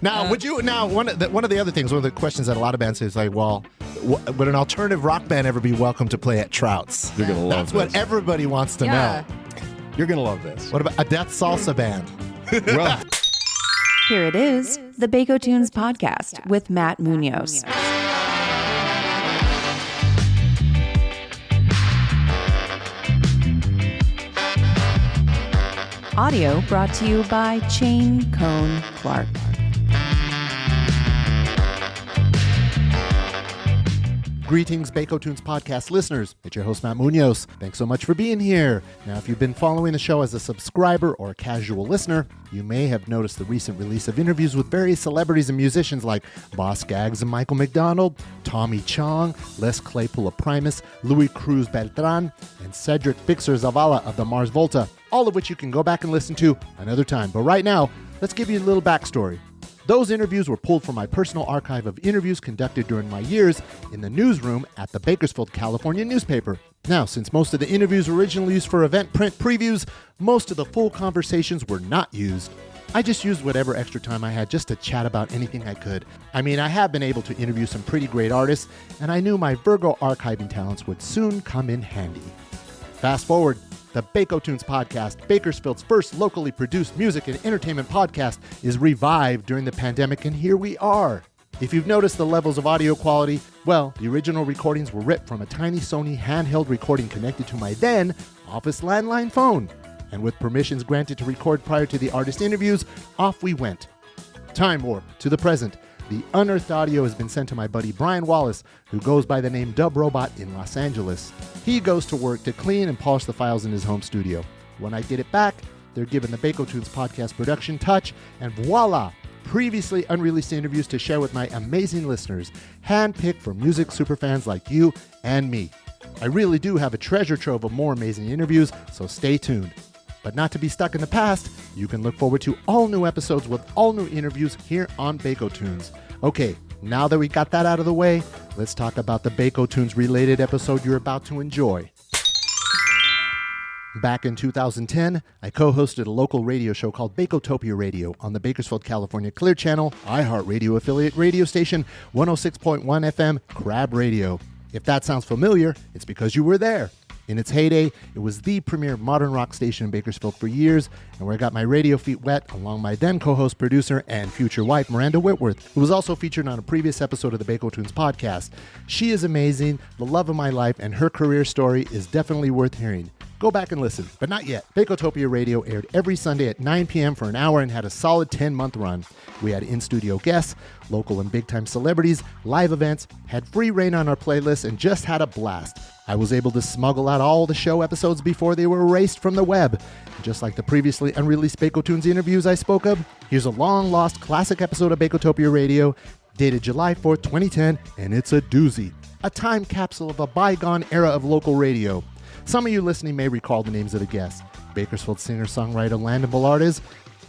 Now, one of the other things, one of the questions that a lot of bands say is like, well, would an alternative rock band ever be welcome to play at Trout's? You're gonna love That's this. what everybody wants to know. You're gonna love this. What about a death salsa band? Well, Here it is, the Bakotopia podcast with Matt Munoz. Audio brought to you by Chain Cone Clark. Greetings, Bakotopia podcast listeners. It's your host, Matt Munoz. Thanks so much for being here. Now, if you've been following the show as a subscriber or a casual listener, you may have noticed the recent release of interviews with various celebrities and musicians like Boss Skaggs and Michael McDonald, Tommy Chong, Les Claypool of Primus, Louis Cruz Beltran, and Cedric Fixer Zavala of the Mars Volta, all of which you can go back and listen to another time. But right now, let's give you a little backstory. Those interviews were pulled from my personal archive of interviews conducted during my years in the newsroom at the Bakersfield, California newspaper. Now, since most of the interviews were originally used for event print previews, most of the full conversations were not used. I just used whatever extra time I had just to chat about anything I could. I mean, I have been able to interview some pretty great artists, and I knew my Virgo archiving talents would soon come in handy. Fast forward. The Bakotopia podcast, Bakersfield's first locally produced music and entertainment podcast, is revived during the pandemic, and here we are. If you've noticed the levels of audio quality, well, the original recordings were ripped from a tiny Sony handheld recording connected to my then office landline phone. And with permissions granted to record prior to the artist interviews, off we went. Time warp to the present. The unearthed audio has been sent to my buddy Brian Wallace, who goes by the name Dub Robot in Los Angeles. He goes to work to clean and polish the files in his home studio. When I get it back, they're given the Bakotopia podcast production touch, and voila! Previously unreleased interviews to share with my amazing listeners, handpicked for music superfans like you and me. I really do have a treasure trove of more amazing interviews, so stay tuned. But not to be stuck in the past, you can look forward to all new episodes with all new interviews here on Bakotopia. Okay, now that we got that out of the way, let's talk about the Bakotopia related episode you're about to enjoy. Back in 2010, I co-hosted a local radio show called Bakotopia Radio on the Bakersfield, California Clear Channel, iHeartRadio affiliate radio station 106.1 FM Crab Radio. If that sounds familiar, it's because you were there. In its heyday, it was the premier modern rock station in Bakersfield for years, and where I got my radio feet wet along my then co-host, producer, and future wife, Miranda Whitworth, who was also featured on a previous episode of the Bakotopia podcast. She is amazing, the love of my life, and her career story is definitely worth hearing. Go back and listen, but not yet. Bakotopia Radio aired every Sunday at 9 p.m. for an hour and had a solid 10-month run. We had in-studio guests, local and big-time celebrities, live events, had free reign on our playlist, and just had a blast. I was able to smuggle out all the show episodes before they were erased from the web. And just like the previously unreleased Bakotopia interviews I spoke of, here's a long-lost classic episode of Bakotopia Radio, dated July 4th, 2010, and it's a doozy. A time capsule of a bygone era of local radio. Some of you listening may recall the names of the guests. Bakersfield singer-songwriter Landen Belardes,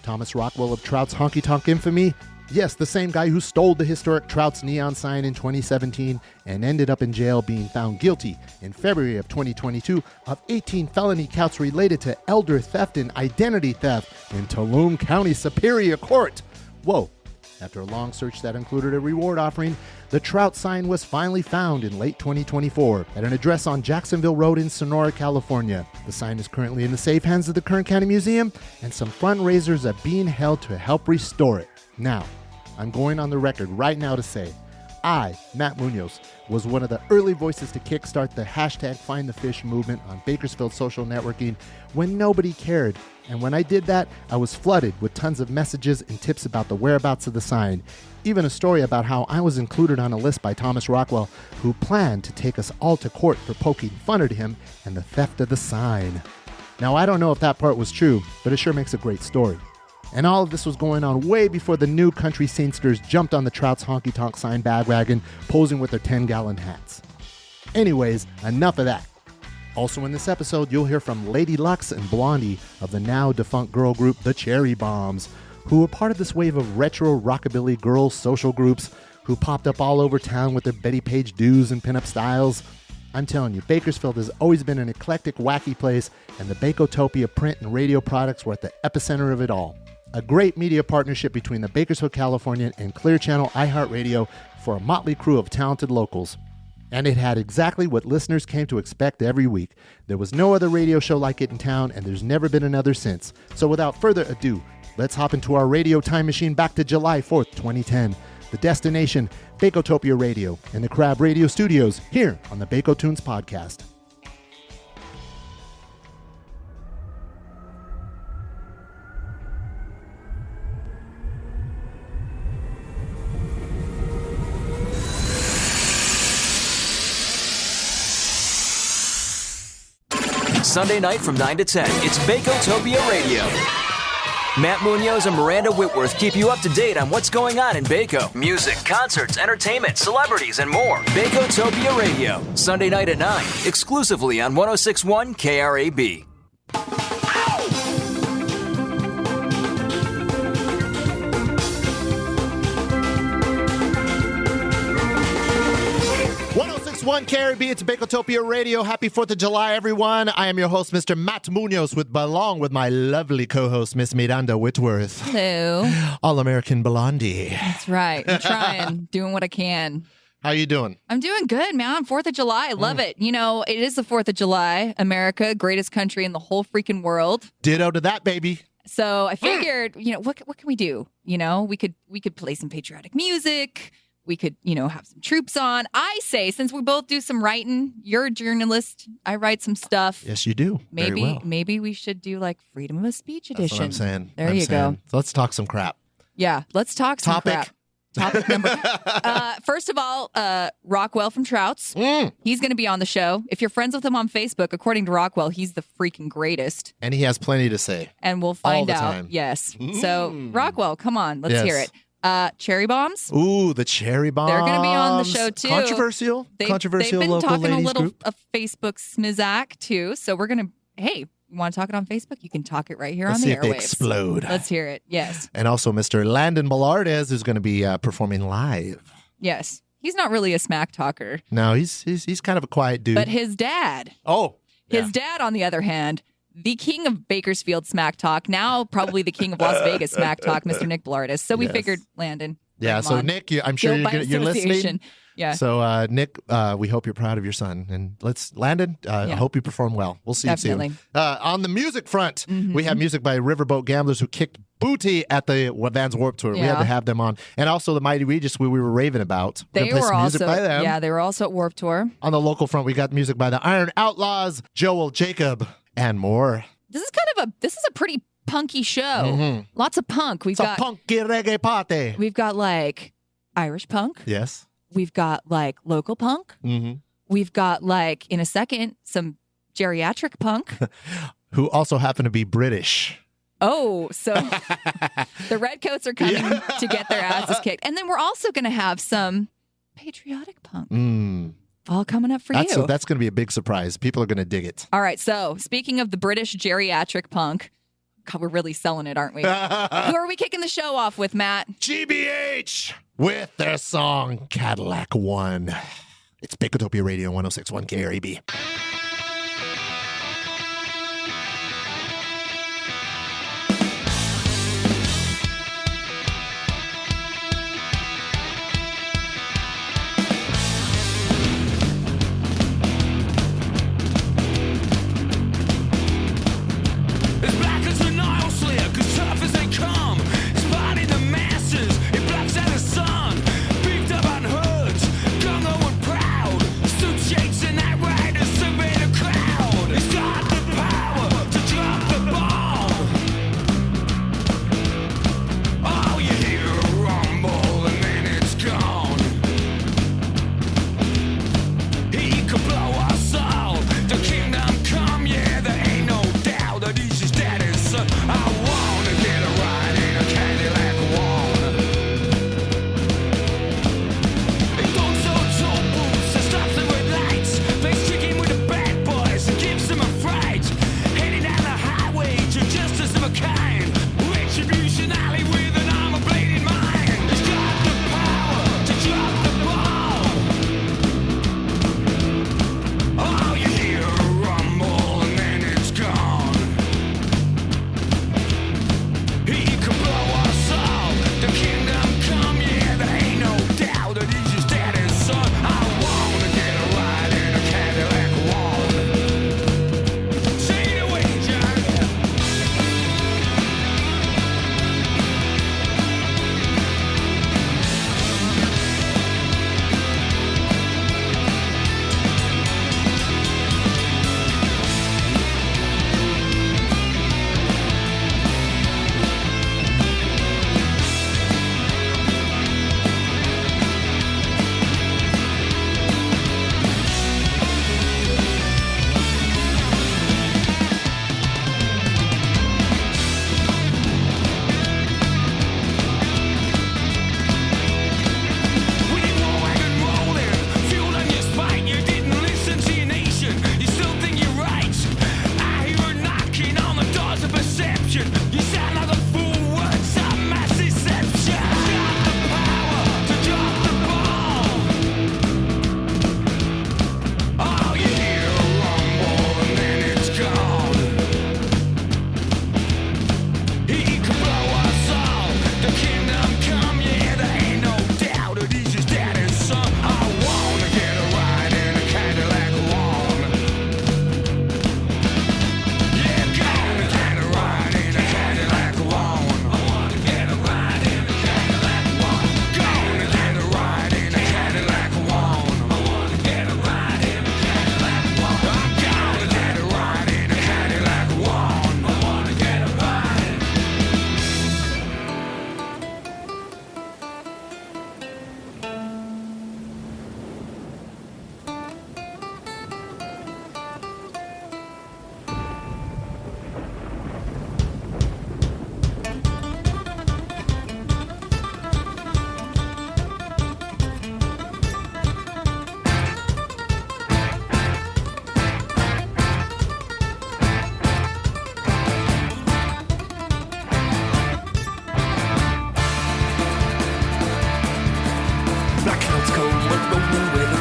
Thomas Rockwell of Trout's Honky Tonk infamy, yes, the same guy who stole the historic Trout's neon sign in 2017 and ended up in jail being found guilty in February of 2022 of 18 felony counts related to elder theft and identity theft in Tulum County Superior Court. Whoa. After a long search that included a reward offering, the Trout sign was finally found in late 2024 at an address on Jacksonville Road in Sonora, California. The sign is currently in the safe hands of the Kern County Museum, and some fundraisers are being held to help restore it. Now, I'm going on the record right now to say, I, Matt Munoz, was one of the early voices to kickstart the hashtag Find the Fish movement on Bakersfield social networking when nobody cared. And when I did that, I was flooded with tons of messages and tips about the whereabouts of the sign. Even a story about how I was included on a list by Thomas Rockwell, who planned to take us all to court for poking fun at him and the theft of the sign. Now, I don't know if that part was true, but it sure makes a great story. And all of this was going on way before the new country scenesters jumped on the Trout's Honky Tonk sign bandwagon, posing with their 10-gallon hats. Anyways, enough of that. Also in this episode, you'll hear from Lady Lux and Blondie of the now defunct girl group the CherryBombs, who were part of this wave of retro rockabilly girl social groups who popped up all over town with their Betty Page do's and pinup styles. I'm telling you, Bakersfield has always been an eclectic, wacky place, and the Bakotopia print and radio products were at the epicenter of it all. a great media partnership between the Bakersfield Californian and Clear Channel iHeartRadio for a motley crew of talented locals. And it had exactly what listeners came to expect every week. There was no other radio show like it in town, and there's never been another since. So without further ado, let's hop into our radio time machine back to July 4th, 2010. The destination, Bakotopia Radio, and the Crab Radio Studios, here on the Bakotunes Podcast. Sunday night from 9 to 10, it's Bakotopia Radio. Matt Munoz and Miranda Whitworth keep you up to date on what's going on in Baco. Music, concerts, entertainment, celebrities, and more. Bakotopia Radio, Sunday night at 9, exclusively on 106.1 KRAB. 106.1 KRAB, it's Bakotopia Radio. Happy 4th of July, everyone. I am your host, Mr. Matt Munoz, along with my lovely co-host, Miss Miranda Whitworth. Hello. All-American Blondie. That's right. I'm trying, doing what I can. How you doing? I'm doing good, man. 4th of July. I love it. You know, it is the 4th of July. America, greatest country in the whole freaking world. Ditto to that, baby. So I figured, you know, what can we do? You know, we could play some patriotic music. We could, you know, have some troops on. I say, since we both do some writing, you're a journalist. I write some stuff. Yes, you do. Maybe we should do like freedom of speech edition. That's what I'm saying. There you go. So let's talk some crap. Yeah, let's talk some Topic. crap. Topic number. First of all, Rockwell from Trouts. He's going to be on the show. If you're friends with him on Facebook, according to Rockwell, he's the freaking greatest. And he has plenty to say. And we'll find All the out. time. Yes. So Rockwell, come on, let's hear it. CherryBombs. Ooh, the CherryBombs. They're going to be on the show too. Controversial They've been local talking a ladies little group. of Facebook smizak too. So we're going to, hey, you want to talk it on Facebook? You can talk it right here Let's on the see if they airwaves. explode. Let's hear it. Yes. And also Mr. Landen Belardes, who's going to be performing live. Yes. He's not really a smack talker. No, he's kind of a quiet dude. But his dad. His dad, on the other hand, the king of Bakersfield smack talk, now probably the king of Las Vegas smack talk, Mr. Nick Belardes. So we figured, Landon. Yeah, so on. Nick, I'm sure you're listening. Yeah. So Nick, we hope you're proud of your son. And Landon, I hope you perform well. We'll see Definitely. you soon. On the music front, we have music by Riverboat Gamblers, who kicked booty at the Vans Warped Tour. We had to have them on. And also the Mighty Regis, we were raving about. They play were some music also, by them. yeah, they were also at Warped Tour. On the local front, we got music by the Iron Outlaws, Joel Jacob, and more. This is a pretty punky show. Lots of punk. It's a punky reggae party. We've got like Irish punk. Yes. We've got like local punk. We've got like, in a second, some geriatric punk. Who also happen to be British. Oh, so the Redcoats are coming to get their asses kicked. And then we're also going to have some patriotic punk. All coming up for you. That's going to be a big surprise. People are going to dig it. All right. So speaking of the British geriatric punk, God, we're really selling it, aren't we? Who are we kicking the show off with, Matt? GBH with their song Cadillac One. It's Bakotopia Radio 106.1 KRAB. Beefed up on hoods, gung-ho and proud. Suit shakes and that rider's surveillance.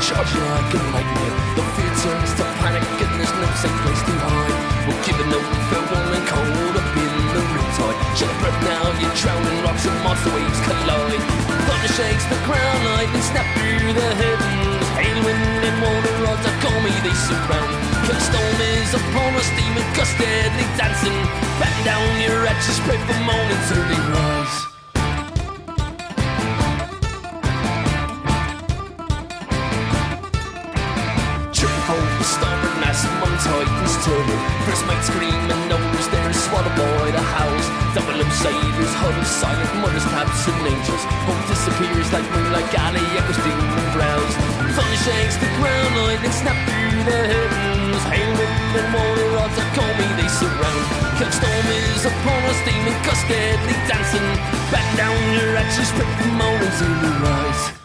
charge like a nightmare. The fear turns to panic and there's no safe place to hide. We're giving no farewell and cold up in the riptide. Shut up right now, you're drowning, rocks and monster waves collide. Thunder shakes the ground, lightning snap through the heavens. Hail, wind and water rods that call me, they surround. The storm is upon us, demon gust deadly dancing. Batten down your hatches, pray for morning till they rise. Starboard mass among titans turning. First mate scream and knows there's swallow boy the house. Double up sailors, huddle silent, mothers, taps and angels. Hope disappears like moonlight galley, echoes dim and browse. Thunder shakes the ground, lightning snap through the heavens. Hail, wind and water rods that call me, they surround. Kill storm is upon us, demon gust deadly dancing. Batten down your hatches, spread the mornings in the rise.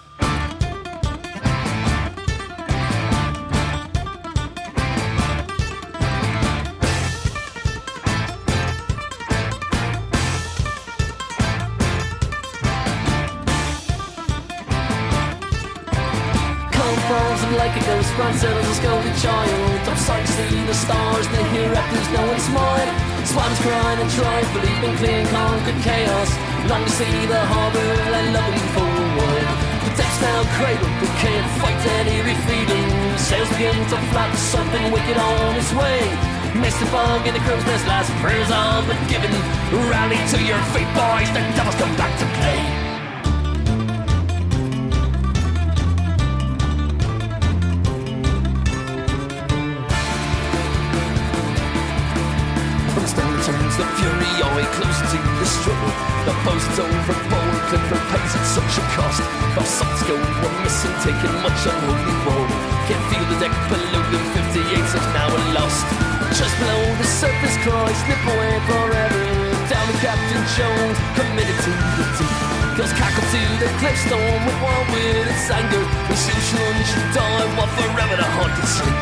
Like a ghost, run settles a scolded child. Up sight to see the stars, the hereafter's no one smile. Swans crying and try, believing clean conquered chaos. Long to see the harbour and loving for a while. The deck's now cradled, but can't fight that eerie feeling. Sails begin to flap, something wicked on its way. Mist and fog in the crow's nest, last prayers all but given. Rally to your feet, boys, the devil's come back to play. The fury eye close to the struggle. The posts overboard, Clifford pays at such a cost. Our sons go we're missing, taking much unholy war. Can't feel the deck below them, 58 is now lost. Just below the surface cry, slip away forever. Down with Captain Jones, committed to the deep. Goes cackle to the cliffstone with one with its anger. We see lunge and die, while forever the haunted sleep.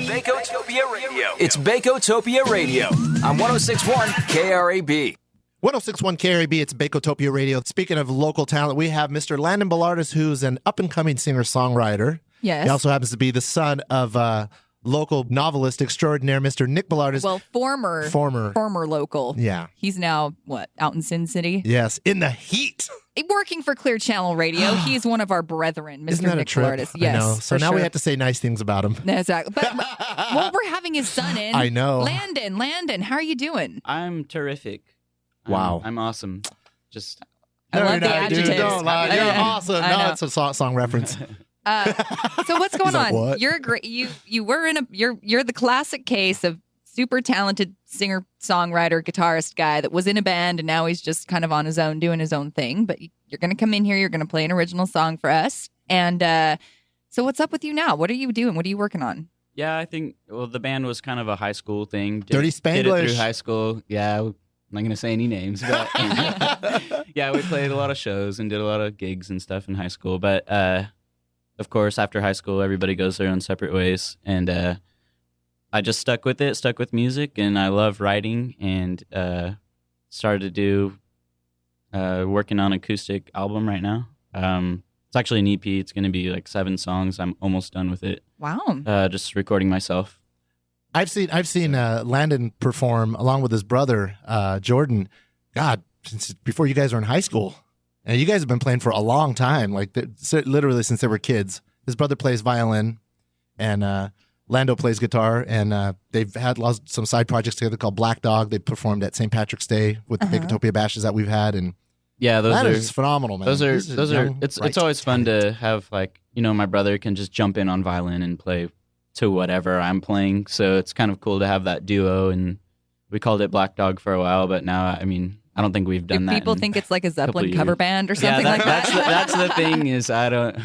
Bakotopia Radio. It's Bakotopia Radio on 106.1 KRAB. 106.1 KRAB, it's Bakotopia Radio. Speaking of local talent, we have Mr. Landen Belardes, who's an up-and-coming singer-songwriter. Yes. He also happens to be the son of local novelist extraordinaire, Mr. Nick Belardes. Well, former local. Yeah. He's now, out in Sin City? Yes, in the heat. Working for Clear Channel Radio. He's one of our brethren, Mr. Isn't that Nick a trip? Belardes. Yes, I know. So now we have to say nice things about him. Exactly. But we're having his son in. I know. Landon, how are you doing? I'm terrific. Wow. I'm awesome. Just I love the Dude, adjectives. don't lie. You're awesome. I No, know. it's a song reference. So what's going He's like, on? what? You're a great. You were in a. You're the classic case of super talented singer, songwriter, guitarist guy that was in a band and now he's just kind of on his own doing his own thing. But you're going to come in here. You're going to play an original song for us. And so what's up with you now? What are you doing? What are you working on? Yeah, I think, well, the band was kind of a high school thing. Dirty Did it Spanglish. through high school. Yeah, I'm not going to say any names, but yeah, we played a lot of shows and did a lot of gigs and stuff in high school. But of course, after high school, everybody goes their own separate ways. And I just stuck with music, and I love writing, and started to do working on an acoustic album right now. It's actually an EP. It's going to be like 7 songs. I'm almost done with it. Wow. Just recording myself. I've seen Landen perform along with his brother Jordan. God, since before you guys were in high school, and you guys have been playing for a long time, like literally since they were kids. His brother plays violin, and Lando plays guitar, and they've had some side projects together called Black Dog. They performed at St. Patrick's Day with the Bakotopia bashes that we've had, and yeah, that is phenomenal, man. Those are. It's always fun to have, like, you know, my brother can just jump in on violin and play to whatever I'm playing. So it's kind of cool to have that duo, and we called it Black Dog for a while, but now, I mean, I don't think we've done that. People think it's like a Zeppelin cover band or something like that. That's the thing is I don't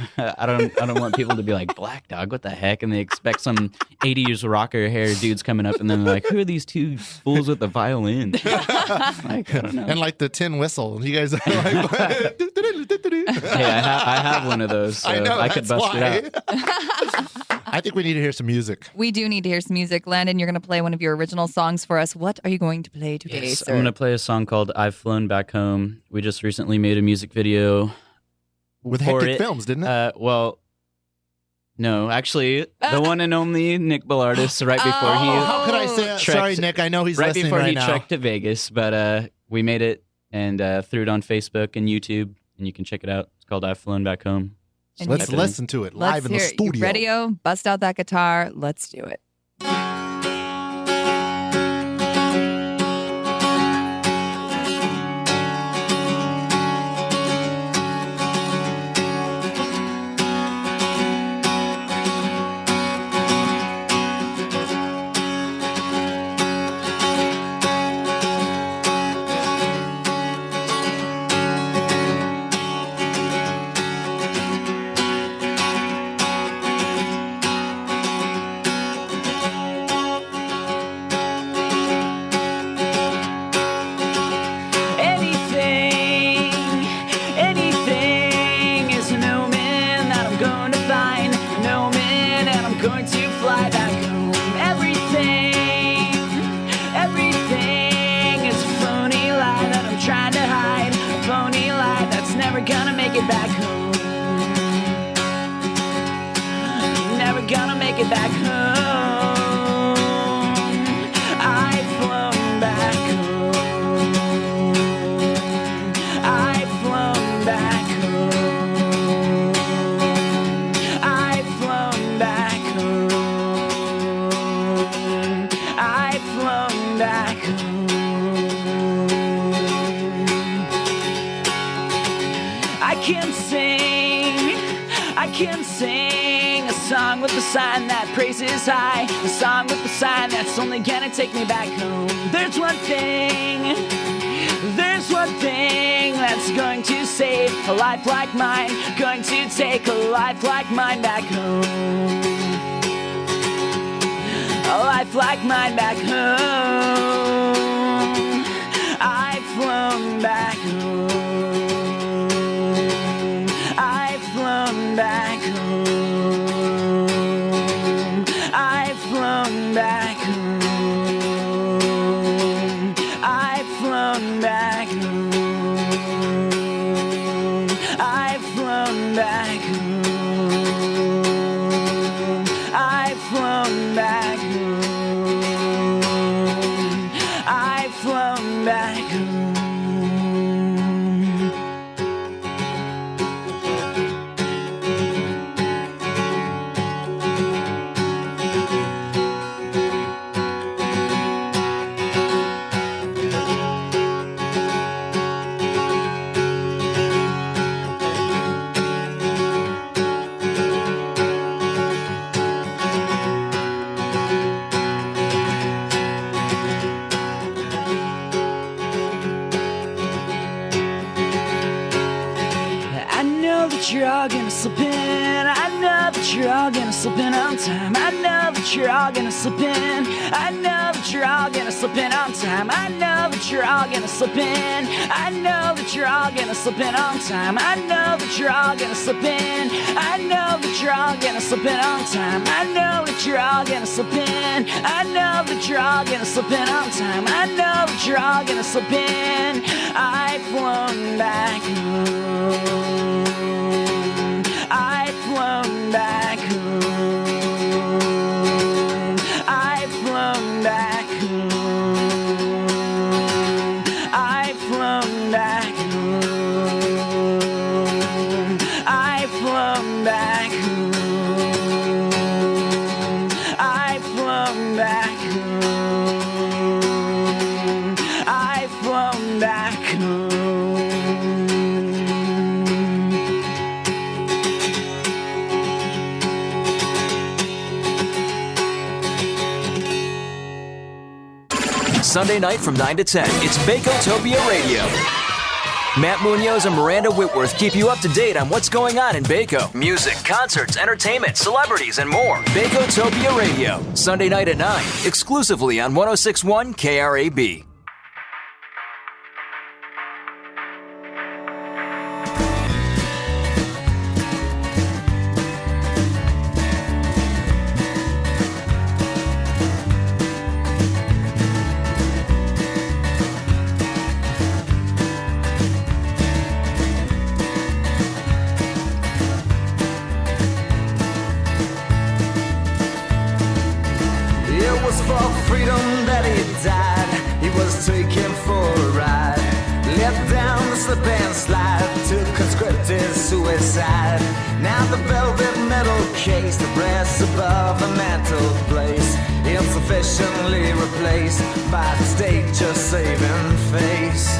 want people to be like, Black Dog, what the heck? And they expect some 80s rocker hair dudes coming up, and then they're like, who are these two fools with the violin? Like, I don't know. And like the tin whistle. You guys are like, Hey, I have one of those, so I know, I could bust it out. I think we need to hear some music. We do need to hear some music. Landon, you're going to play one of your original songs for us. What are you going to play today, Yes, sir? I'm going to play a song called I've Flown Back Home. We just recently made a music video With for Hectic it. Films, didn't it? Well, no, actually, the one and only Nick Belardes, right before How could I say trekked- sorry, Nick? I know he's right listening before right he now. trekked to Vegas, but we made it and threw it on Facebook and YouTube, and you can check it out. It's called I've Flown Back Home. And Let's you- listen to it Let's live in the hear it. studio. You ready-o? Bust out that guitar. Let's do it. Anything is an omen that I'm going to find. An omen, and I'm going to fly back home. Everything is a phony lie that I'm trying to hide. A phony lie that's never gonna make it back home. Never gonna make it back home. I've flown back home. I've flown back home. I've flown back home. I've flown back home. I can sing a song with a sign that praises high. A song with a sign that's only gonna take me back home. There's one thing that's going to save a life like mine. Going to take a life like mine back home. A life like mine back home. I've flown back home. I've flown back home. I've flown back home. I've flown back home. I've flown back home. I've flown back home. on time. I know that you're all gonna slip in. I know that you're all gonna slip in on time. I know that you're all gonna slip in. I know that you're all gonna slip in on time. I know that you're all gonna slip in. I know that you're all gonna slip in on time. I know that you're all gonna slip in. I know that you're all gonna slip in on time. I know that you're all gonna slip in. I've flown back home. I've flown back home. I've flown back home. I've flown back home. I've flown back home. I've flown back home. I've flown back home. Sunday night from 9 to 10, it's Bakotopia Radio. Matt Munoz and Miranda Whitworth keep you up to date on what's going on in Baco. Music, concerts, entertainment, celebrities, and more. Bakotopia Radio, Sunday night at 9, exclusively on 106.1 KRAB. Suicide. Now the velvet metal case, the brass above the mantelpiece, insufficiently replaced by the state just saving face.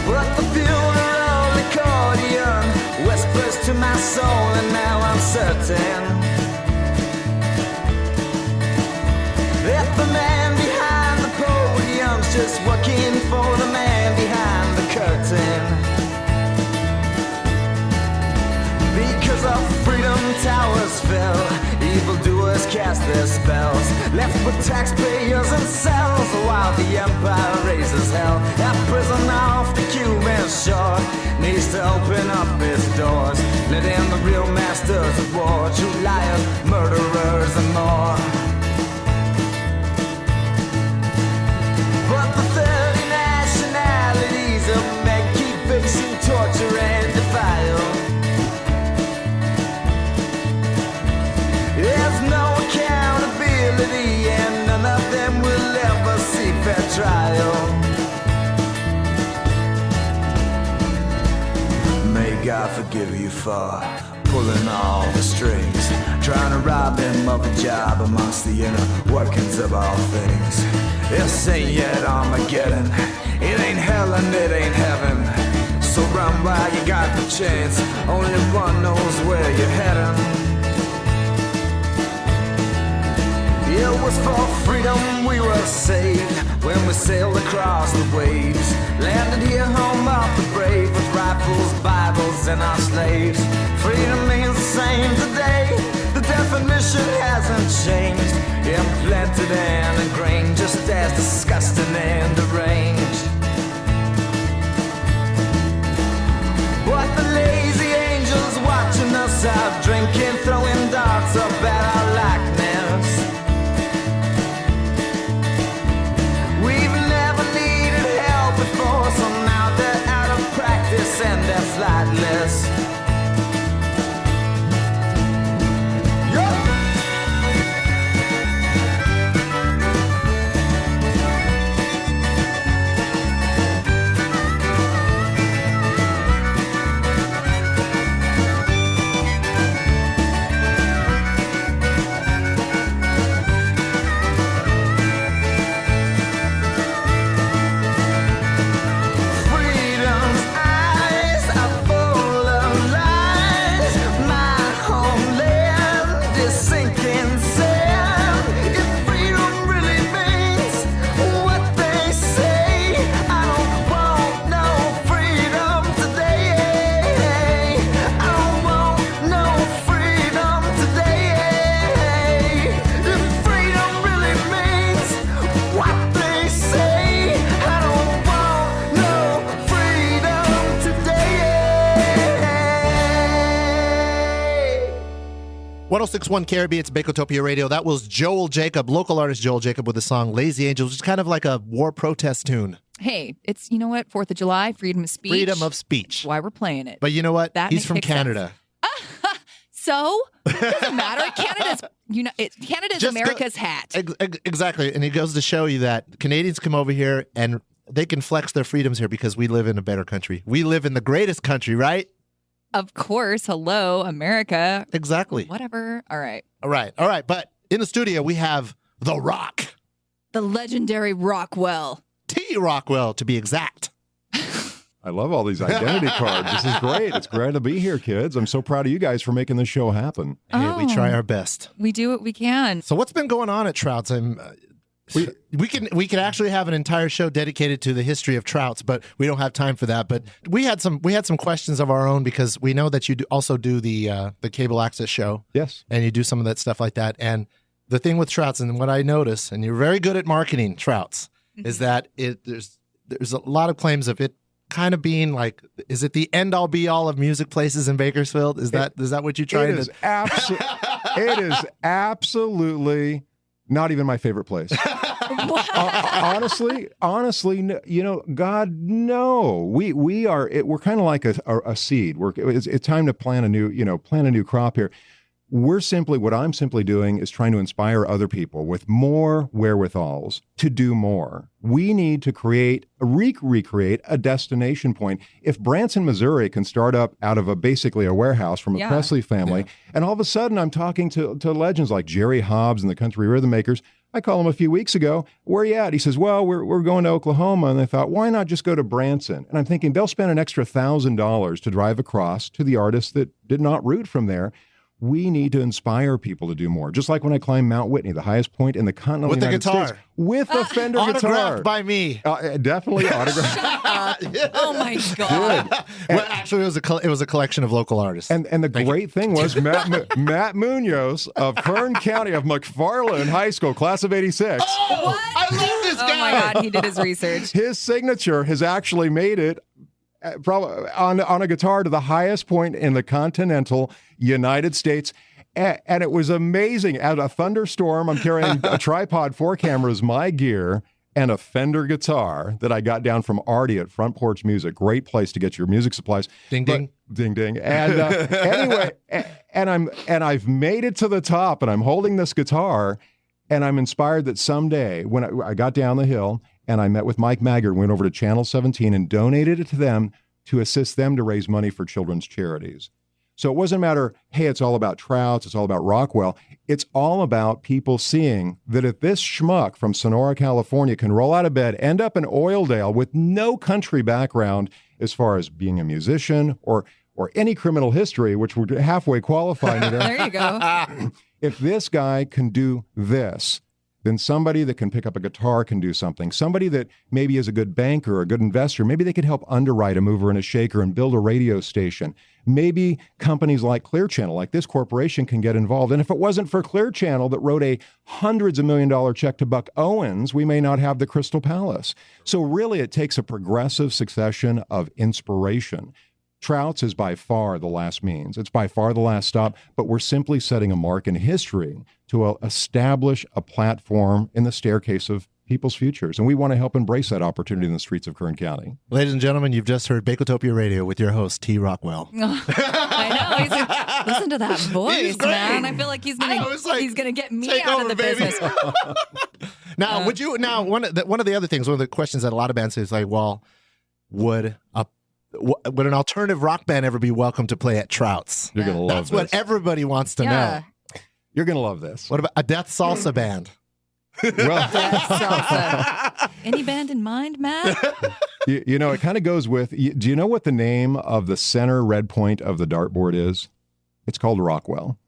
But the funeral accordion whispers to my soul, and now I'm certain that the man behind the podium's just working for the man behind the curtain. Because our freedom towers fell, evildoers cast their spells, left with taxpayers and cells, while the empire raises hell. That prison off the Cuban shore needs to open up its doors, let in the real masters of war, true liars, murderers, and more. But the 30 nationalities of men keep facing torture and defile. There's no accountability, and none of them will ever see fair trial. May God forgive you for pulling all the strings, trying to rob him of a job amongst the inner workings of all things. This ain't yet Armageddon, it ain't hell and it ain't heaven. So run while you got the chance, only one knows where you're heading. It was for freedom we were saved when we sailed across the waves, landed here home of the brave with rifles, Bibles, and our slaves. Freedom means the same today, the definition hasn't changed, implanted and ingrained, just as disgusting and deranged. But the lazy angels watching us out drinking, throwing darts up at our likeness. So now they're out of practice and they're flightless. Freedom's eyes are full 1061 Caribbean, it's Bakotopia Radio. That was Joel Jacob, local artist Joel Jacob, with the song Lazy Angels, which is kind of like a war protest tune. Hey, it's, you know what? 4th of July, freedom of speech. Freedom of speech. That's why we're playing it. But you know what? That He's from makes Canada. sense. So? It doesn't matter. Canada's Just America's hat. Exactly. And it goes to show you that Canadians come over here and they can flex their freedoms here because we live in a better country. We live in the greatest country, right? Of course. Hello, America. Exactly. Whatever. All right. All right. But in the studio, we have The Rock. The legendary Rockwell. T. Rockwell, to be exact. I love all these identity cards. This is great. It's great to be here, kids. I'm so proud of you guys for making this show happen. Hey, we try our best. We do what we can. So what's been going on at Trout's? We can actually have an entire show dedicated to the history of Trout's, but we don't have time for that. But we had some questions of our own because we know that you also do the cable access show. Yes. And you do some of that stuff like that. And the thing with Trout's, and what I notice, and you're very good at marketing Trout's, is that there's a lot of claims of it kind of being like, is it the end all be all of music places in Bakersfield? Is that what you try to? It is absolutely not even my favorite place. Honestly, God, no. We're kind of like a seed. It's time to plant a new crop here. What I'm simply doing is trying to inspire other people with more wherewithals to do more. We need to recreate a destination point. If Branson, Missouri can start up out of basically a warehouse from a Presley family, and all of a sudden I'm talking to legends like Jerry Hobbs and the Country Rhythm Makers. I called him a few weeks ago. Where are you at? He says, well, we're going to Oklahoma. And I thought, why not just go to Branson? And I'm thinking they'll spend an extra $1,000 to drive across to the artists that did not root from there. We need to inspire people to do more. Just like when I climbed Mount Whitney, the highest point in the continental United States. With a Fender autographed guitar. Autographed by me. Definitely autographed. Oh, my God. Well, actually, it was a collection of local artists. And the great thing was Matt Munoz of Kern County of McFarland High School, class of 86. Oh, what? I love this guy. Oh, my God. He did his research. His signature has actually made it probably on a guitar to the highest point in the continental United States. And it was amazing. At a thunderstorm, I'm carrying a tripod, 4 cameras, my gear, and a Fender guitar that I got down from Artie at Front Porch Music. Great place to get your music supplies. Ding, ding. Ding, ding. And anyway, I've made it to the top, and I'm holding this guitar, and I'm inspired that someday, when I got down the hill, and I met with Mike Maggard, went over to Channel 17 and donated it to them to assist them to raise money for children's charities. So it wasn't a matter, hey, it's all about Trout, it's all about Rockwell. It's all about people seeing that if this schmuck from Sonora, California can roll out of bed, end up in Oildale with no country background as far as being a musician or any criminal history, which we're halfway qualifying it. There you go. If this guy can do this, then somebody that can pick up a guitar can do something. Somebody that maybe is a good banker or a good investor, maybe they could help underwrite a mover and a shaker and build a radio station. Maybe companies like Clear Channel, like this corporation, can get involved. And if it wasn't for Clear Channel that wrote a hundreds of $1 million check to Buck Owens, we may not have the Crystal Palace. So really, it takes a progressive succession of inspiration. Trout's is by far the last means. It's by far the last stop, but we're simply setting a mark in history to establish a platform in the staircase of people's futures. And we want to help embrace that opportunity in the streets of Kern County. Ladies and gentlemen, you've just heard Bakotopia Radio with your host, T. Rockwell. I know. Listen to that voice, man. I feel like he's gonna get me out of the business. Now, one of the other things, one of the questions that a lot of bands say is like, well, would an alternative rock band ever be welcome to play at Trout's? You're going to love this. That's what everybody wants to know. You're going to love this. What about a death salsa band? Well, death salsa. Any band in mind, Matt? It kind of goes with, do you know what the name of the center red point of the dartboard is? It's called Rockwell.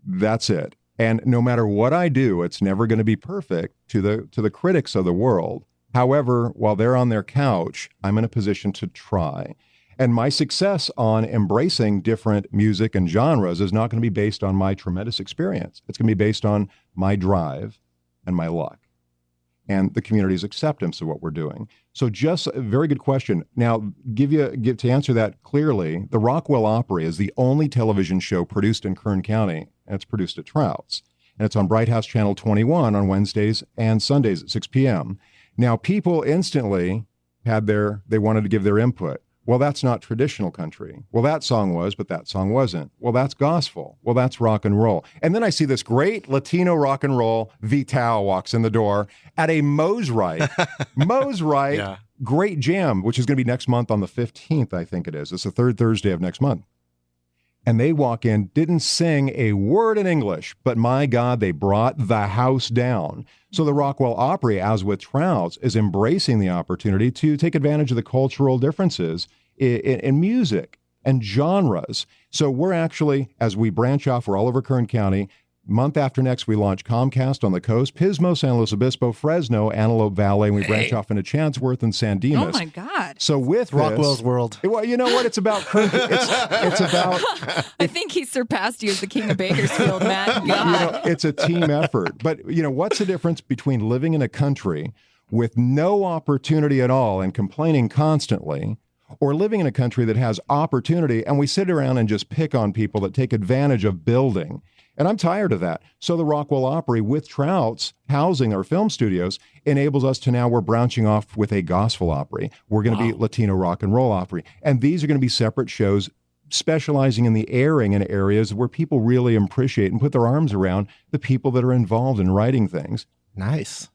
That's it. And no matter what I do, it's never going to be perfect to the critics of the world. However, while they're on their couch, I'm in a position to try. And my success on embracing different music and genres is not going to be based on my tremendous experience. It's going to be based on my drive and my luck and the community's acceptance of what we're doing. So just a very good question. Now, to answer that clearly, the Rockwell Opry is the only television show produced in Kern County. and it's produced at Trout's. And it's on Bright House Channel 21 on Wednesdays and Sundays at 6 p.m. Now, people instantly they wanted to give their input. Well, that's not traditional country. Well, that song was, but that song wasn't. Well, that's gospel. Well, that's rock and roll. And then I see this great Latino rock and roll. Vital walks in the door at a Moe's Right. Moe's Right, great jam, which is going to be next month on the 15th, I think it is. It's the third Thursday of next month. And they walk in, didn't sing a word in English, but my God, they brought the house down. So the Rockwell Opry, as with Trout's, is embracing the opportunity to take advantage of the cultural differences in music and genres. So we're actually, as we branch off, we're all over Kern County. Month after next, we launch Comcast on the coast, Pismo, San Luis Obispo, Fresno, Antelope Valley, and we branch off into Chatsworth and San Dimas. Oh, my God. So with Rockwell's world. Well, you know what? It's about... It's about... I think he surpassed you as the king of Bakersfield, Matt. God. It's a team effort. But, what's the difference between living in a country with no opportunity at all and complaining constantly, or living in a country that has opportunity and we sit around and just pick on people that take advantage of building? And I'm tired of that. So the Rockwell Opry, with Trout's housing our film studios, enables us to now we're branching off with a gospel Opry. We're going to be Latino rock and roll Opry. And these are going to be separate shows specializing in the airing in areas where people really appreciate and put their arms around the people that are involved in writing things. Nice.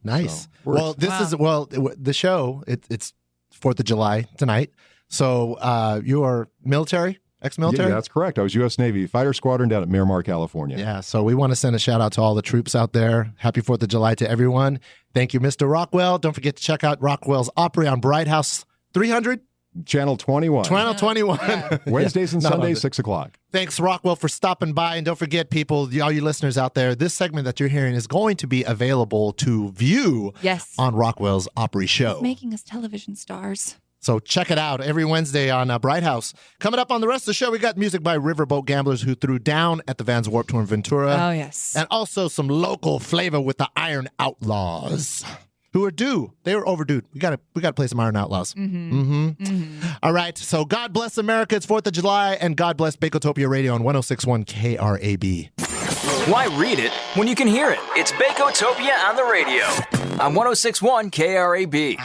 So the show, it's 4th of July tonight. So you are military? Ex-military? Yeah, that's correct. I was U.S. Navy Fighter Squadron down at Miramar, California. Yeah, so we want to send a shout out to all the troops out there. Happy 4th of July to everyone. Thank you, Mr. Rockwell. Don't forget to check out Rockwell's Opry on Bright House 300? Channel 21. Channel 21. Yeah. Wednesdays and Sundays, 6 o'clock. Thanks, Rockwell, for stopping by. And don't forget, people, all you listeners out there, this segment that you're hearing is going to be available to view on Rockwell's Opry show. Making us television stars. So check it out every Wednesday on Bright House. Coming up on the rest of the show, we got music by Riverboat Gamblers, who threw down at the Vans Warped Tour in Ventura. Oh, yes. And also some local flavor with the Iron Outlaws, who are due. They were overdue. We got to play some Iron Outlaws. All right. So God bless America. It's 4th of July, and God bless Bakotopia Radio on 106.1 KRAB. Why read it when you can hear it? It's Bakotopia on the radio on 106.1 KRAB.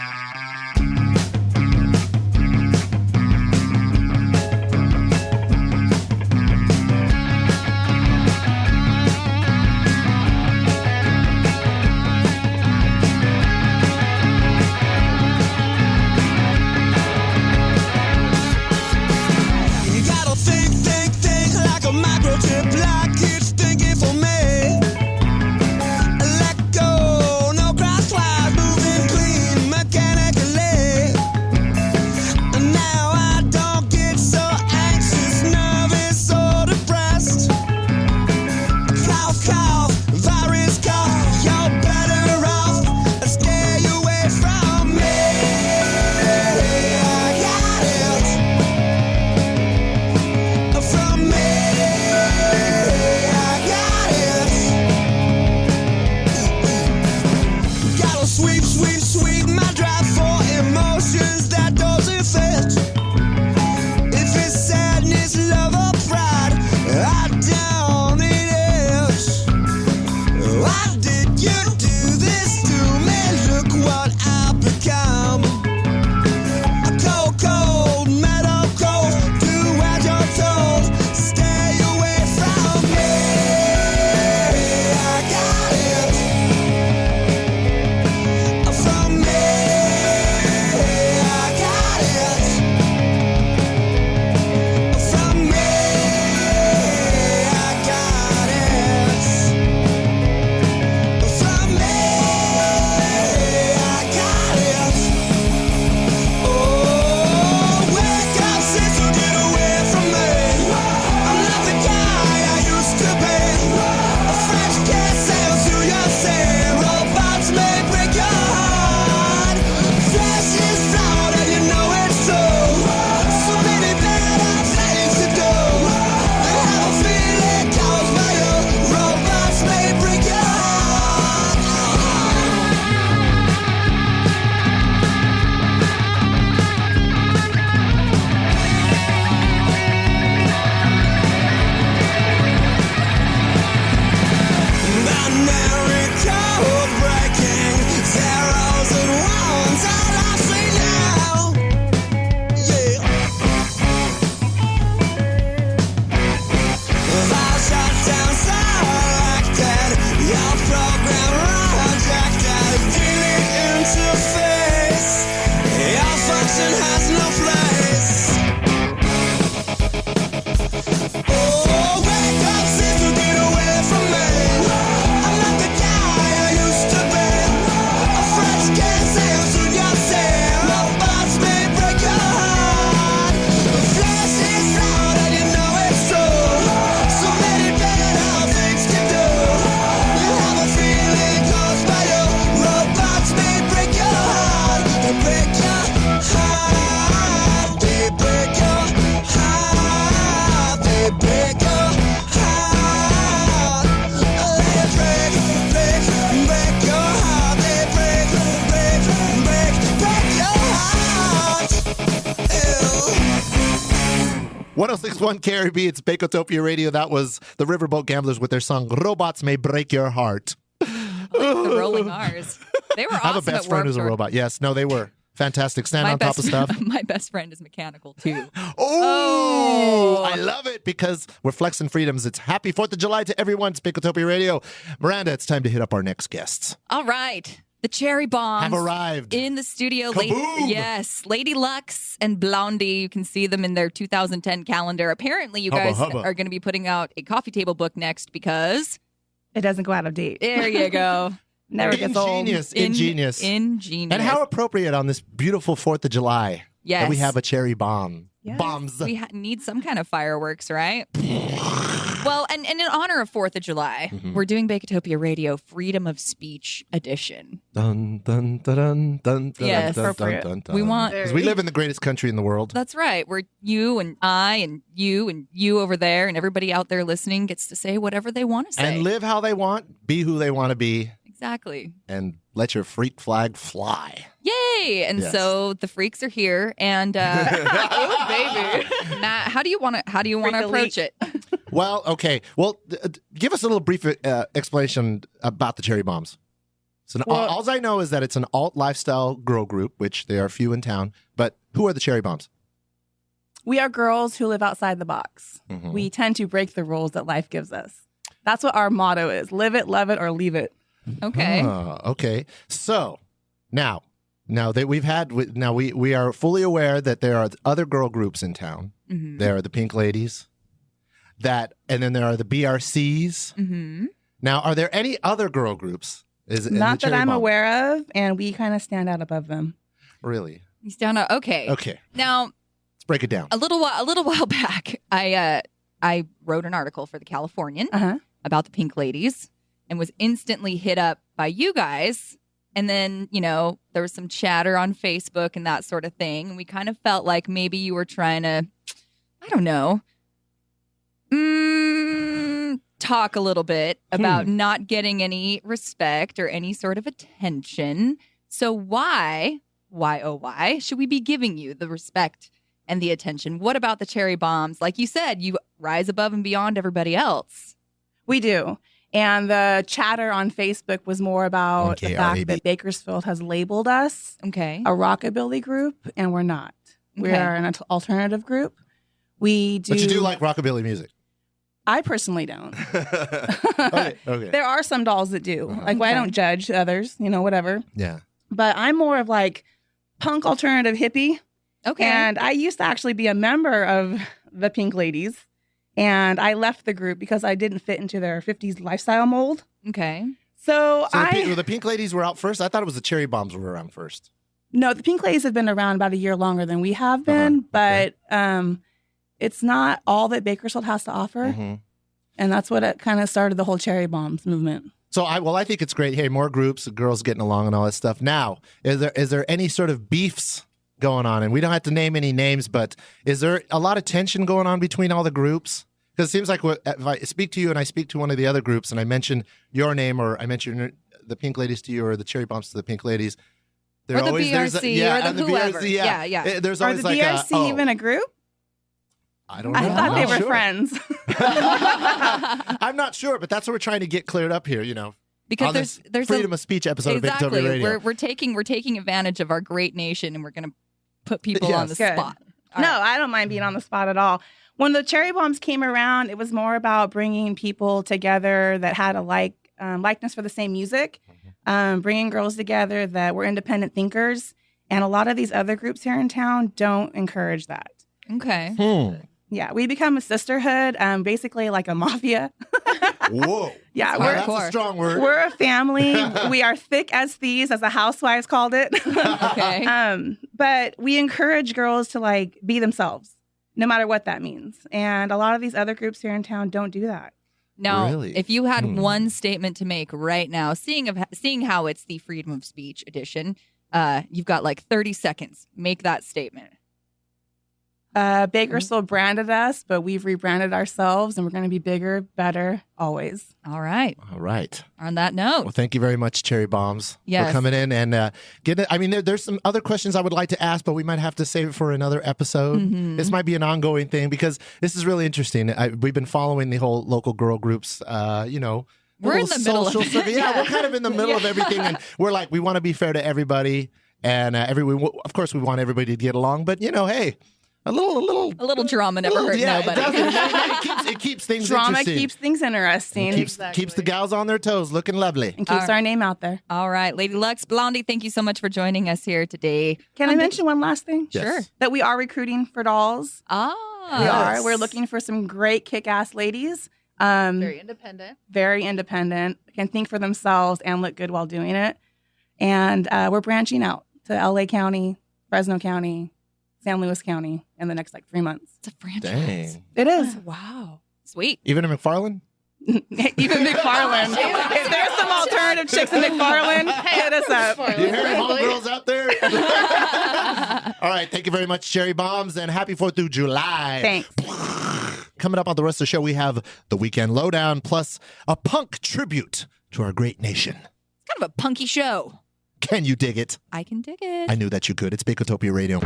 Let go, no crosswise, moving clean, mechanic. 106.1 KRB, it's Bakotopia Radio. That was the Riverboat Gamblers with their song Robots May Break Your Heart. The Rolling R's. They were awesome. I have a best friend who's a robot. Yes, no, they were fantastic. Stand on top of stuff. My best friend is mechanical too. Oh, I love it because we're flexing freedoms. It's happy 4th of July to everyone. It's Bakotopia Radio. Miranda, it's time to hit up our next guests. All right. The CherryBombs have arrived in the studio. Kaboom! Lady Lux and Blondie. You can see them in their 2010 calendar. Apparently, you guys are going to be putting out a coffee table book next because it doesn't go out of date. There you go. Never gets old. Ingenious. And how appropriate on this beautiful 4th of July that we have a cherry bomb. Yes. Bombs. We need some kind of fireworks, right? Well, and in honor of 4th of July, we're doing Bakotopia Radio Freedom of Speech Edition. Dun, dun, dun, dun, dun, Yes. dun, dun, dun, dun. We want... Because we live in the greatest country in the world. That's right. Where you and I and you over there and everybody out there listening gets to say whatever they want to say. And live how they want, be who they want to be. Exactly. And let your freak flag fly. Yay! And so the freaks are here, and oh baby, Matt, how do you want to approach it? Well, okay. Well, give us a little brief explanation about the CherryBombs. So all I know is that it's an alt lifestyle girl group, which they are few in town. But who are the CherryBombs? We are girls who live outside the box. We tend to break the rules that life gives us. That's what our motto is: live it, love it, or leave it. Okay. Okay. So now that we are fully aware that there are other girl groups in town. There are the Pink Ladies, and then there are the BRCs. Now, are there any other girl groups? Not that I'm aware of, and we kind of stand out above them. Really? You stand out. Okay. Okay. Now, let's break it down. A little while back, I wrote an article for the Californian about the Pink Ladies. And was instantly hit up by you guys. And then, there was some chatter on Facebook and that sort of thing. And we kind of felt like maybe you were trying to, I don't know, talk a little bit about not getting any respect or any sort of attention. So why should we be giving you the respect and the attention? What about the CherryBombs? Like you said, you rise above and beyond everybody else. We do. And the chatter on Facebook was more about the fact that Bakersfield has labeled us a rockabilly group, and we're not. We are an alternative group. But you do like rockabilly music? I personally don't. Okay. There are some dolls that do. I don't judge others, whatever. Yeah. But I'm more of like punk alternative hippie. Okay. And I used to actually be a member of the Pink Ladies. And I left the group because I didn't fit into their 50s lifestyle mold. Okay. So the Pink Ladies were out first? I thought it was the CherryBombs were around first. No, the Pink Ladies have been around about a year longer than we have been. But it's not all that Bakersfield has to offer. And that's what it kind of started the whole CherryBombs movement. So I think it's great. Hey, more groups, girls getting along and all that stuff. Now, is there any sort of beefs going on? And we don't have to name any names, but is there a lot of tension going on between all the groups? Because it seems like if I speak to you and I speak to one of the other groups and I mention your name or I mention the Pink Ladies to you or the CherryBombs to the Pink Ladies, or the BRC or the whoever. BRC, yeah. There's Are always the like BRC even a group? I don't know. I thought they were friends. I'm not sure, but that's what we're trying to get cleared up here, Because there's freedom of speech episode of Bakotopia Radio. We're taking advantage of our great nation, and we're going to put people on the spot. I don't mind being on the spot at all. When the CherryBombs came around, it was more about bringing people together that had a likeness for the same music, bringing girls together that were independent thinkers. And a lot of these other groups here in town don't encourage that. Okay. Yeah, we become a sisterhood, basically like a mafia. Whoa. Yeah, that's a strong word. We're a family. We are thick as thieves, as the housewives called it. Okay. But we encourage girls to be themselves, no matter what that means. And a lot of these other groups here in town don't do that. Now, Really? if you had one statement to make right now, seeing how it's the freedom of speech edition, you've got 30 seconds. Make that statement. Bakersfield branded us, but we've rebranded ourselves, and we're going to be bigger, better, always. All right. All right. On that note. Well, thank you very much, Cherry Bombs, Yes. for coming in and getting it. I mean, there's some other questions I would like to ask, but we might have to save it for another episode. Mm-hmm. This might be an ongoing thing because this is really interesting. We've been following the whole local girl groups, you know. We're in the middle of it. Yeah, we're kind of in the middle of everything, and we're like, we want to be fair to everybody, and of course, we want everybody to get along. But you know, hey, a little drama never hurt nobody. It keeps things Drama interesting. keeps things interesting. Keeps the gals on their toes, looking lovely. And keeps our name out there. All right, Lady Lux, Blondie, thank you so much for joining us here today. Can I mention one last thing? Yes. Sure. That we are recruiting for dolls. Ah. We are. We're looking for some great kick-ass ladies. Very independent. Very independent. Can think for themselves and look good while doing it. And we're branching out to LA County, Fresno County, San Luis County in the next 3 months. It's a franchise. Dang. It is. Wow. Sweet. Even in McFarland? Even McFarland. If there's some alternative chicks in McFarland, hit us up. You hear me, homegirls out there? All right. Thank you very much, Cherry Bombs, and happy 4th of July. Thanks. Coming up on the rest of the show, we have the Weekend Lowdown plus a punk tribute to our great nation. It's kind of a punky show. Can you dig it? I can dig it. I knew that you could. It's Bakotopia Radio.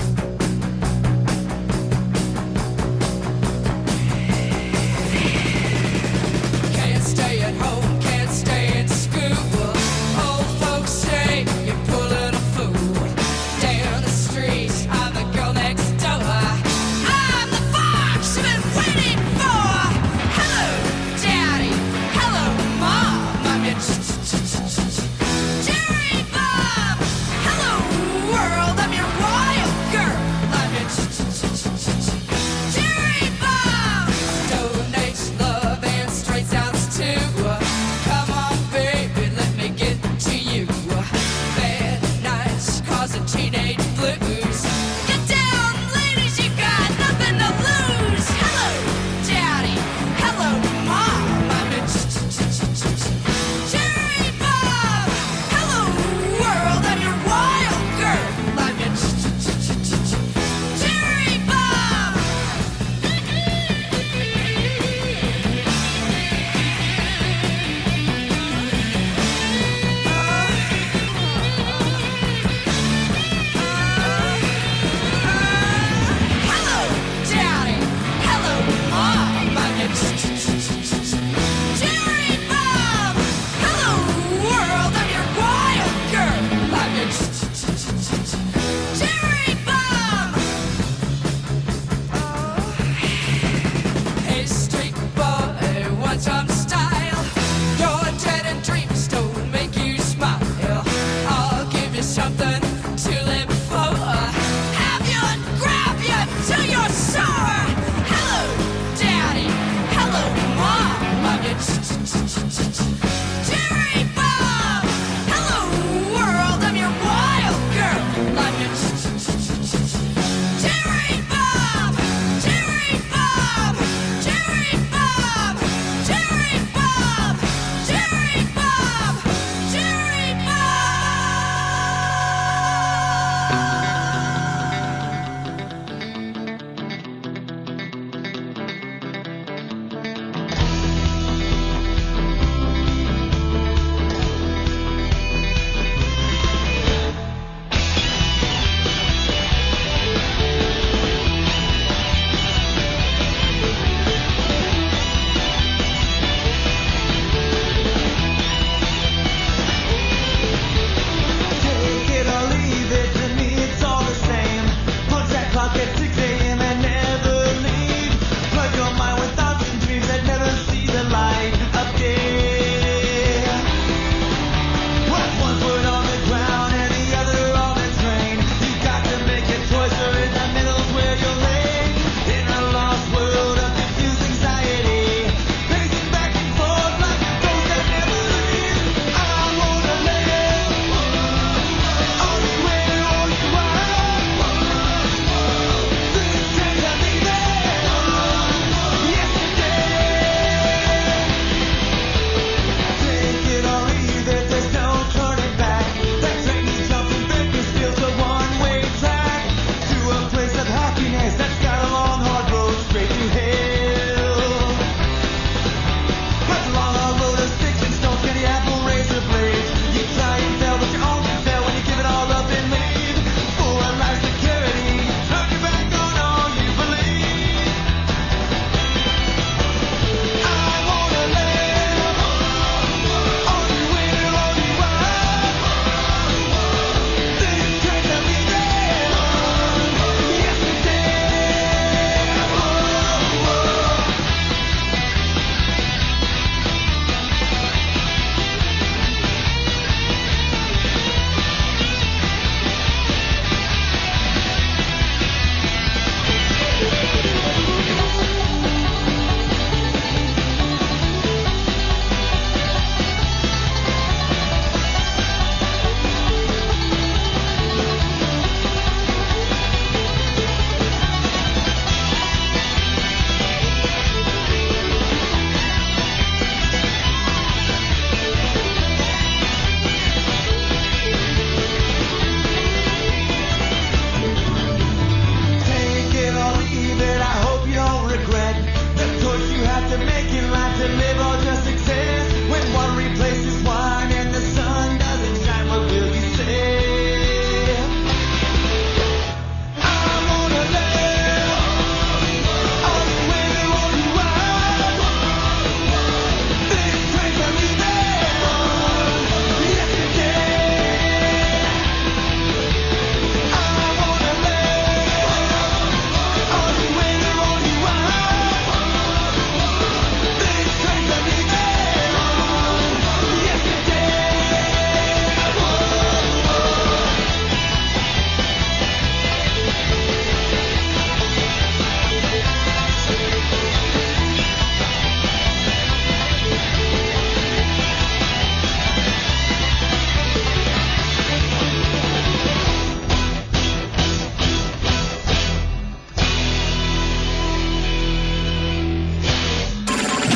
Can't stay at home, can't stay at school. Old folks say you're pulling a fool. Down the street, I'm the girl next door. I'm the fox you've been waiting for. Hello, Daddy. Hello, Mom. I'm your Jerry Bob. Hello, world. I'm your wild girl. I'm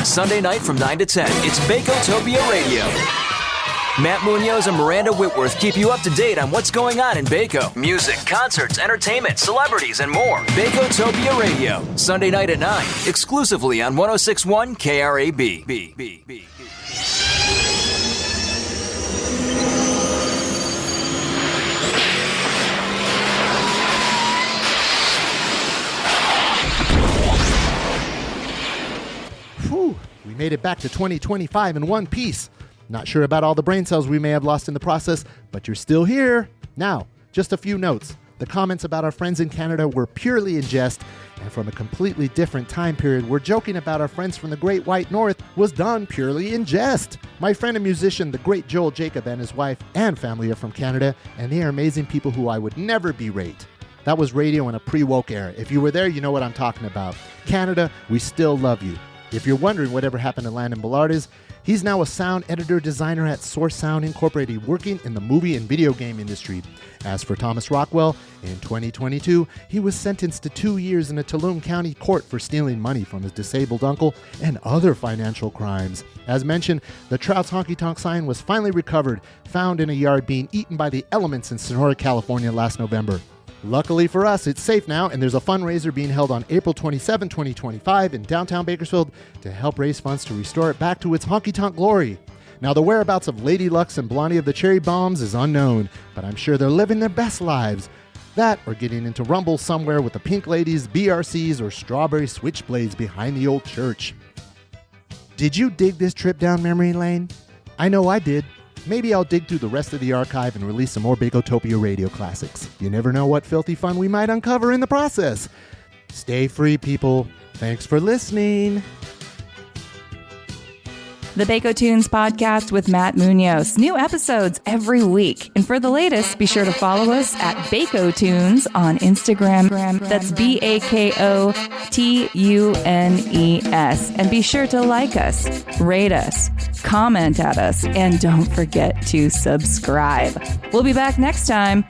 Sunday night from 9 to 10. It's Bakotopia Radio. Matt Munoz and Miranda Whitworth keep you up to date on what's going on in Baco. Music, concerts, entertainment, celebrities, and more. Bakotopia Radio. Sunday night at 9. Exclusively on 106.1 KRAB. Whew, we made it back to 2025 in one piece. Not sure about all the brain cells we may have lost in the process, but you're still here. Now, just a few notes. The comments about our friends in Canada were purely in jest, and from a completely different time period, we're joking about our friends from the Great White North was done purely in jest. My friend and musician, the great Joel Jacob, and his wife and family are from Canada, and they are amazing people who I would never berate. That was radio in a pre-woke era. If you were there, you know what I'm talking about. Canada, we still love you. If you're wondering whatever happened to Landen Belardes, he's now a sound editor designer at Source Sound Incorporated, working in the movie and video game industry. As for Thomas Rockwell, in 2022, he was sentenced to 2 years in a Tulum County court for stealing money from his disabled uncle and other financial crimes. As mentioned, the Trout's honky tonk sign was finally recovered, found in a yard being eaten by the elements in Sonora, California last November. Luckily for us, it's safe now, and there's a fundraiser being held on April 27, 2025 in downtown Bakersfield to help raise funds to restore it back to its honky-tonk glory. Now, the whereabouts of Lady Lux and Blondie of the CherryBombs is unknown, but I'm sure they're living their best lives. That or getting into rumble somewhere with the Pink Ladies, BRCs, or Strawberry Switchblades behind the old church. Did you dig this trip down memory lane? I know I did. Maybe I'll dig through the rest of the archive and release some more Bakotopia radio classics. You never know what filthy fun we might uncover in the process. Stay free, people. Thanks for listening. The Bakotunes podcast with Matt Munoz. New episodes every week. And for the latest, be sure to follow us at Bakotunes on Instagram. That's BAKOTUNES. And be sure to like us, rate us, comment at us, and don't forget to subscribe. We'll be back next time.